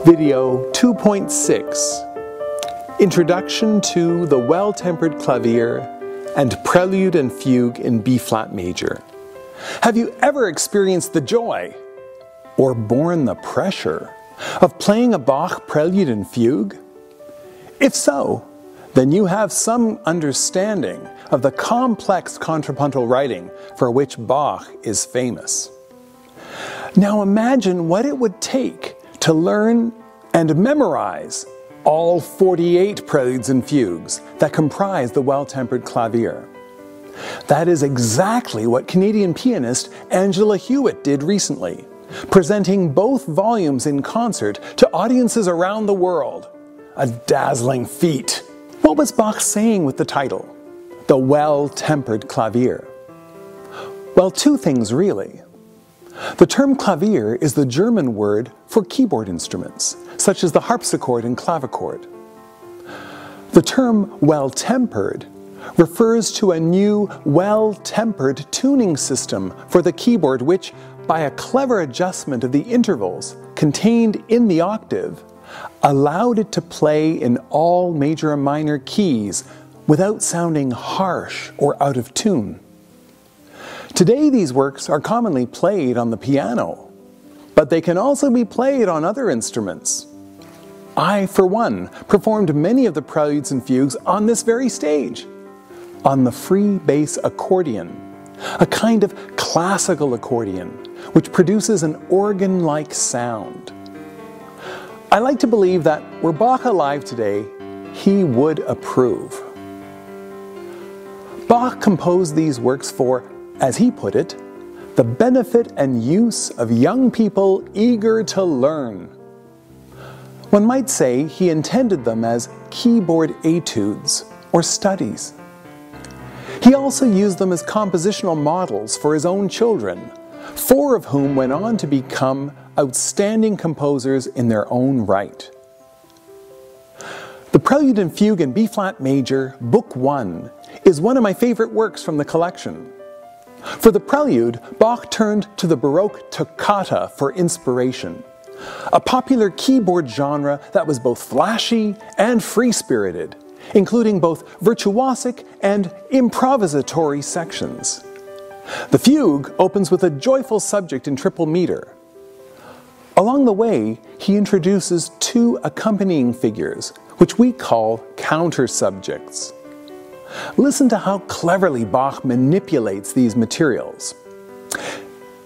Video 2.6 Introduction to the Well-Tempered Clavier and Prelude and Fugue in B-flat major. Have you ever experienced the joy, or borne the pressure, of playing a Bach Prelude and Fugue? If so, then you have some understanding of the complex contrapuntal writing for which Bach is famous. Now imagine what it would take to learn and memorize all 48 preludes and fugues that comprise the Well-Tempered Clavier. That is exactly what Canadian pianist Angela Hewitt did recently, presenting both volumes in concert to audiences around the world. A dazzling feat. What was Bach saying with the title, The Well-Tempered Clavier? Well, two things really. The term clavier is the German word for keyboard instruments, such as the harpsichord and clavichord. The term well-tempered refers to a new well-tempered tuning system for the keyboard which, by a clever adjustment of the intervals contained in the octave, allowed it to play in all major and minor keys without sounding harsh or out of tune. Today these works are commonly played on the piano, but they can also be played on other instruments. I, for one, performed many of the preludes and fugues on this very stage, on the free bass accordion, a kind of classical accordion which produces an organ-like sound. I like to believe that were Bach alive today, he would approve. Bach composed these works for, as he put it, the benefit and use of young people eager to learn. One might say he intended them as keyboard etudes or studies. He also used them as compositional models for his own children, 4 of whom went on to become outstanding composers in their own right. The Prelude and Fugue in B-flat major, Book 1, is one of my favorite works from the collection. For the prelude, Bach turned to the Baroque toccata for inspiration, a popular keyboard genre that was both flashy and free-spirited, including both virtuosic and improvisatory sections. The fugue opens with a joyful subject in triple meter. Along the way, he introduces 2 accompanying figures, which we call counter-subjects. Listen to how cleverly Bach manipulates these materials.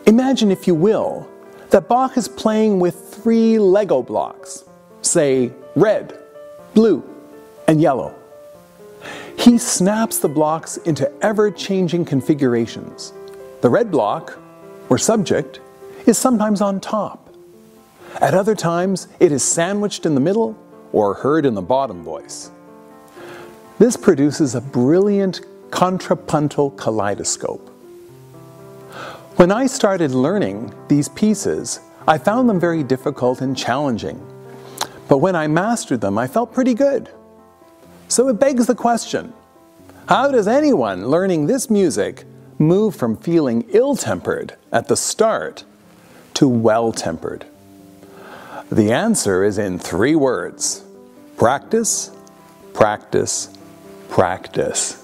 Imagine, if you will, that Bach is playing with 3 Lego blocks, say red, blue, and yellow. He snaps the blocks into ever-changing configurations. The red block, or subject, is sometimes on top. At other times, it is sandwiched in the middle or heard in the bottom voice. This produces a brilliant contrapuntal kaleidoscope. When I started learning these pieces, I found them very difficult and challenging. But when I mastered them, I felt pretty good. So it begs the question, how does anyone learning this music move from feeling ill-tempered at the start to well-tempered? The answer is in 3 words: practice, practice, practice.